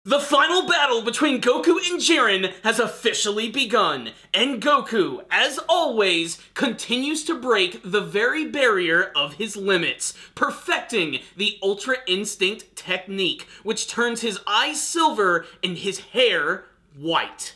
The final battle between Goku and Jaron has officially begun, and Goku, as always, continues to break the very barrier of his limits, perfecting the Ultra Instinct technique, which turns his eyes silver and his hair white.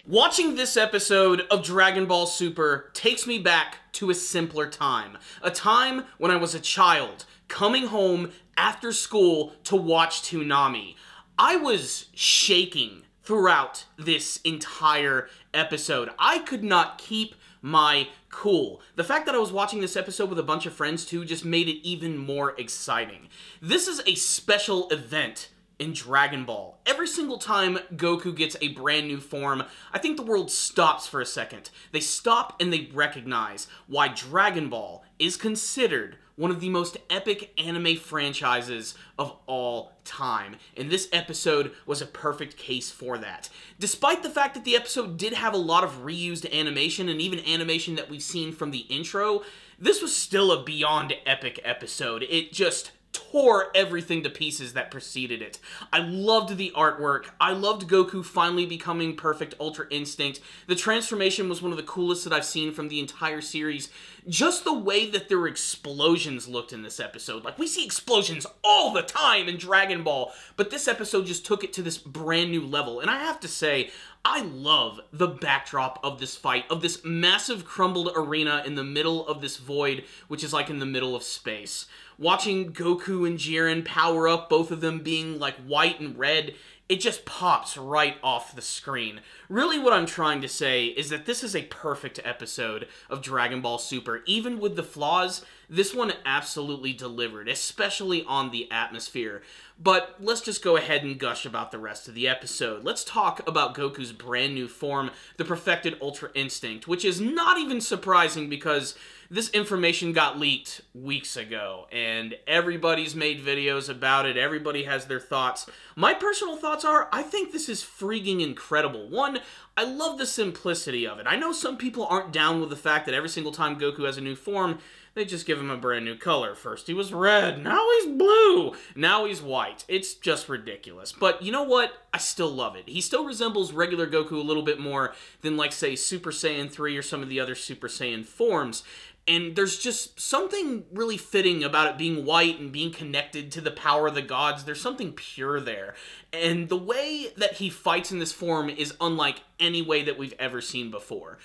Watching this episode of Dragon Ball Super takes me back to a simpler time. A time when I was a child, coming home after school to watch Toonami. I was shaking throughout this entire episode. I could not keep my cool. The fact that I was watching this episode with a bunch of friends too just made it even more exciting. This is a special event in Dragon Ball. Every single time Goku gets a brand new form, I think the world stops for a second. They stop and they recognize why Dragon Ball is considered one of the most epic anime franchises of all time. And this episode was a perfect case for that. Despite the fact that the episode did have a lot of reused animation and even animation that we've seen from the intro, this was still a beyond epic episode. It just tore everything to pieces that preceded it. I loved the artwork. I loved Goku finally becoming perfect Ultra Instinct. The transformation was one of the coolest that I've seen from the entire series. Just the way that their explosions looked in this episode. Like, we see explosions all the time in Dragon Ball, but this episode just took it to this brand new level. And I have to say, I love the backdrop of this fight, of this massive crumbled arena in the middle of this void, which is like in the middle of space. Watching Goku and Jiren power up, both of them being like white and red, it just pops right off the screen. Really what I'm trying to say is that this is a perfect episode of Dragon Ball Super. Even with the flaws, this one absolutely delivered, especially on the atmosphere. But let's just go ahead and gush about the rest of the episode. Let's talk about Goku's brand new form, the perfected Ultra Instinct, which is not even surprising because this information got leaked weeks ago, and everybody's made videos about it, everybody has their thoughts. My personal thoughts are, I think this is freaking incredible. One, I love the simplicity of it. I know some people aren't down with the fact that every single time Goku has a new form, they just give him a brand new color. First he was red, now he's blue, now he's white. It's just ridiculous. But you know what? I still love it. He still resembles regular Goku a little bit more than, like, say, Super Saiyan 3 or some of the other Super Saiyan forms. And there's just something really fitting about it being white and being connected to the power of the gods. There's something pure there. And the way that he fights in this form is unlike any way that we've ever seen before.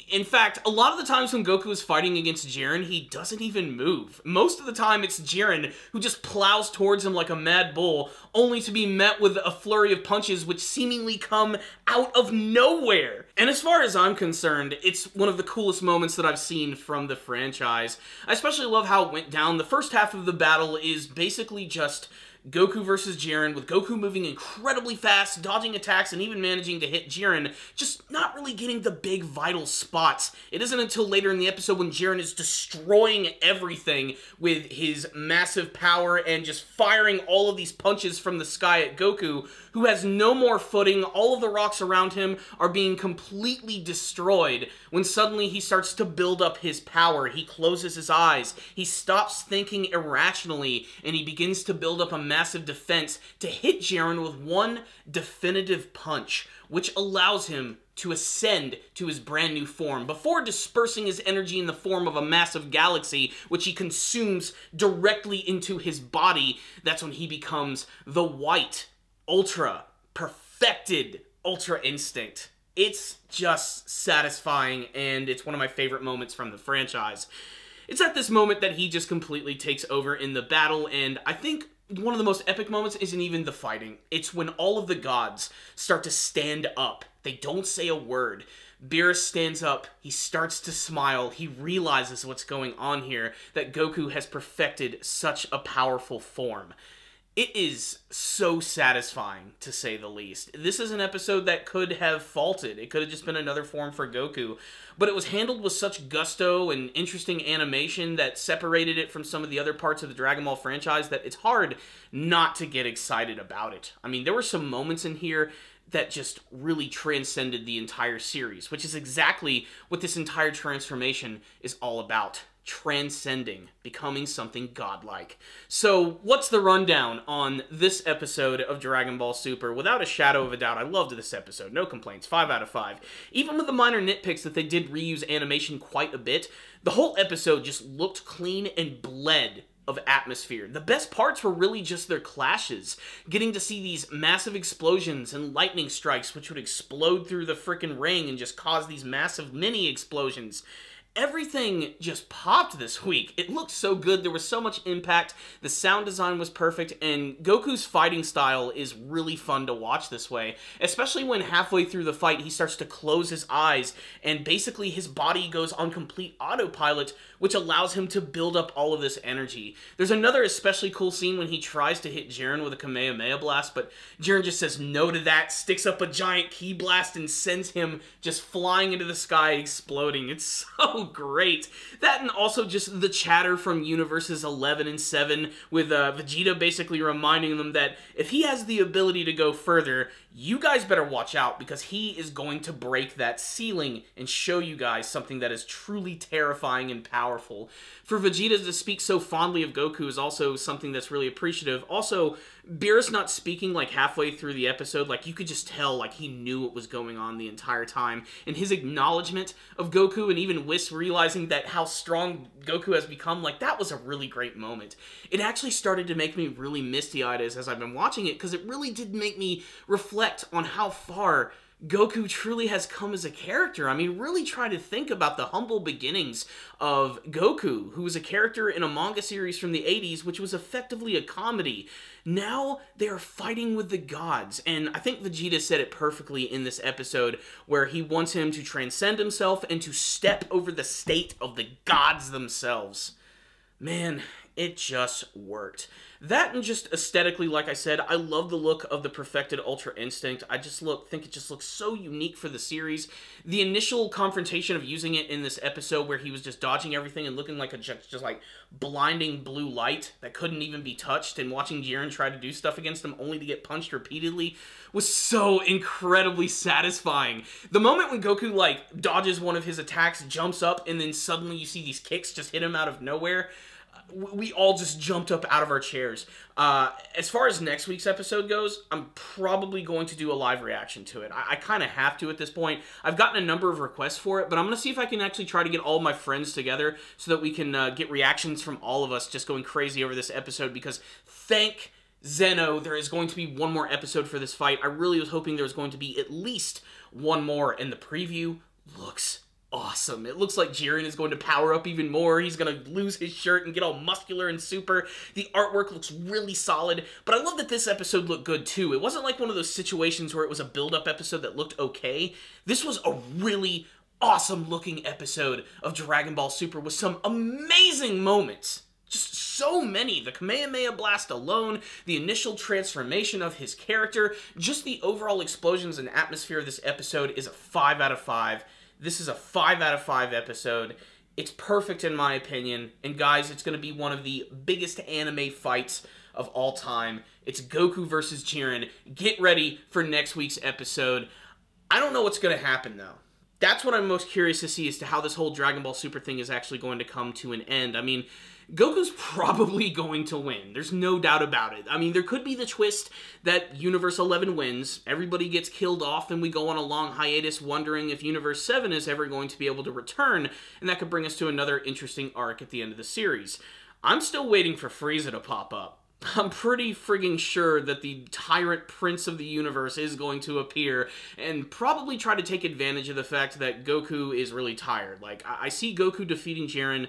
In fact, a lot of the times when Goku is fighting against Jiren, he doesn't even move. Most of the time, it's Jiren who just plows towards him like a mad bull, only to be met with a flurry of punches which seemingly come out of nowhere. And as far as I'm concerned, it's one of the coolest moments that I've seen from the franchise. I especially love how it went down. The first half of the battle is basically just Goku versus Jiren, with Goku moving incredibly fast, dodging attacks, and even managing to hit Jiren, just not really getting the big vital spots. It isn't until later in the episode when Jiren is destroying everything with his massive power and just firing all of these punches from the sky at Goku, who has no more footing. All of the rocks around him are being completely destroyed, when suddenly he starts to build up his power. He closes his eyes, he stops thinking irrationally, and he begins to build up a massive defense to hit Jiren with one definitive punch, which allows him to ascend to his brand new form before dispersing his energy in the form of a massive galaxy, which he consumes directly into his body. That's when he becomes the white, ultra, perfected Ultra Instinct. It's just satisfying, and it's one of my favorite moments from the franchise. It's at this moment that he just completely takes over in the battle, and I think one of the most epic moments isn't even the fighting. It's when all of the gods start to stand up. They don't say a word. Beerus stands up, he starts to smile, he realizes what's going on here, that Goku has perfected such a powerful form. It is so satisfying, to say the least. This is an episode that could have faltered. It could have just been another form for Goku, but it was handled with such gusto and interesting animation that separated it from some of the other parts of the Dragon Ball franchise that it's hard not to get excited about it. I mean, there were some moments in here that just really transcended the entire series, which is exactly what this entire transformation is all about. transcending, becoming something godlike. So, what's the rundown on this episode of Dragon Ball Super? Without a shadow of a doubt, I loved this episode. No complaints. 5 out of 5. Even with the minor nitpicks that they did reuse animation quite a bit, the whole episode just looked clean and bled of atmosphere. The best parts were really just their clashes. Getting to see these massive explosions and lightning strikes which would explode through the frickin' ring and just cause these massive mini explosions. Everything just popped this week. It looked so good. There was so much impact. The sound design was perfect, and Goku's fighting style is really fun to watch this way, especially when halfway through the fight he starts to close his eyes and basically his body goes on complete autopilot, which allows him to build up all of this energy. There's another especially cool scene when he tries to hit Jaron with a Kamehameha blast, but Jaron just says no to that, sticks up a giant ki blast, and sends him just flying into the sky, exploding. It's so great. That, and also just the chatter from Universes 11 and 7 with Vegeta basically reminding them that if he has the ability to go further, you guys better watch out because he is going to break that ceiling and show you guys something that is truly terrifying and powerful. For Vegeta to speak so fondly of Goku is also something that's really appreciative. Also, Beerus not speaking like halfway through the episode, like you could just tell like he knew what was going on the entire time. And his acknowledgement of Goku and even Whis realizing that how strong Goku has become, like that was a really great moment. It actually started to make me really misty-eyed as I've been watching it because it really did make me reflect on how far Goku truly has come as a character. I mean, really try to think about the humble beginnings of Goku, who was a character in a manga series from the 80s, which was effectively a comedy. Now they are fighting with the gods, and I think Vegeta said it perfectly in this episode, where he wants him to transcend himself and to step over the state of the gods themselves. Man, it just worked. That, and just aesthetically, like I said, I love the look of the perfected Ultra Instinct. I just think it just looks so unique for the series. The initial confrontation of using it in this episode where he was just dodging everything and looking like a just like blinding blue light that couldn't even be touched, and watching Jiren try to do stuff against him only to get punched repeatedly was so incredibly satisfying. The moment when Goku like dodges one of his attacks, jumps up, and then suddenly you see these kicks just hit him out of nowhere, we all just jumped up out of our chairs. As far as next week's episode goes, I'm probably going to do a live reaction to it. I kind of have to at this point. I've gotten a number of requests for it, but I'm going to see if I can actually try to get all my friends together so that we can get reactions from all of us just going crazy over this episode, because thank Zeno, there is going to be one more episode for this fight. I really was hoping there was going to be at least one more, and the preview looks awesome. It looks like Jiren is going to power up even more. He's going to lose his shirt and get all muscular and super. The artwork looks really solid, but I love that this episode looked good too. It wasn't like one of those situations where it was a build-up episode that looked okay. This was a really awesome looking episode of Dragon Ball Super with some amazing moments. Just so many. The Kamehameha Blast alone, the initial transformation of his character, just the overall explosions and atmosphere of this episode is a 5 out of 5. This is a 5 out of 5 episode. It's perfect in my opinion. And guys, it's going to be one of the biggest anime fights of all time. It's Goku versus Jiren. Get ready for next week's episode. I don't know what's going to happen though. That's what I'm most curious to see, as to how this whole Dragon Ball Super thing is actually going to come to an end. I mean, Goku's probably going to win. There's no doubt about it. I mean, there could be the twist that Universe 11 wins, everybody gets killed off, and we go on a long hiatus wondering if Universe 7 is ever going to be able to return, and that could bring us to another interesting arc at the end of the series. I'm still waiting for Frieza to pop up. I'm pretty frigging sure that the Tyrant Prince of the Universe is going to appear and probably try to take advantage of the fact that Goku is really tired. Like, I see Goku defeating Jiren,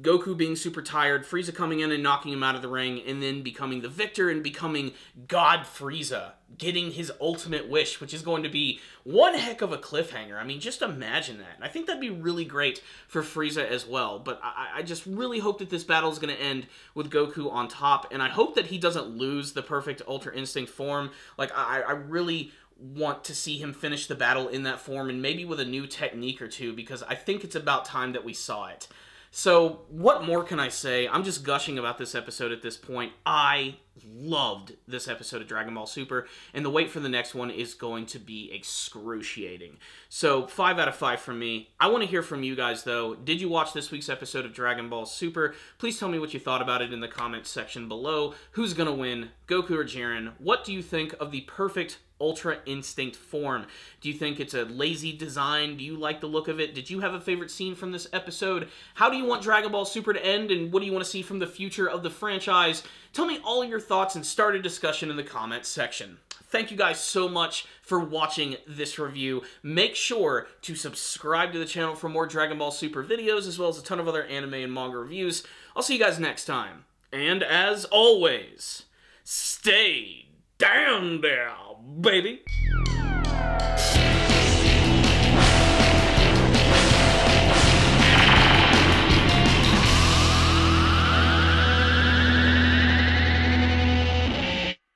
Goku being super tired, Frieza coming in and knocking him out of the ring, and then becoming the victor and becoming God Frieza, getting his ultimate wish, which is going to be one heck of a cliffhanger. I mean, just imagine that. I think that'd be really great for Frieza as well, but I just really hope that this battle is going to end with Goku on top, and I hope that he doesn't lose the perfect Ultra Instinct form. Like, I really want to see him finish the battle in that form, and maybe with a new technique or two, because I think it's about time that we saw it. So, what more can I say? I'm just gushing about this episode at this point. I loved this episode of Dragon Ball Super, and the wait for the next one is going to be excruciating. So, 5 out of 5 from me. I want to hear from you guys, though. Did you watch this week's episode of Dragon Ball Super? Please tell me what you thought about it in the comments section below. Who's gonna win, Goku or Jaron? What do you think of the perfect Ultra Instinct form? Do you think it's a lazy design? Do you like the look of it? Did you have a favorite scene from this episode? How do you want Dragon Ball Super to end, and what do you want to see from the future of the franchise? Tell me all your thoughts and start a discussion in the comments section. Thank you guys so much for watching this review. Make sure to subscribe to the channel for more Dragon Ball Super videos, as well as a ton of other anime and manga reviews. I'll see you guys next time. And as always, stay down there, baby.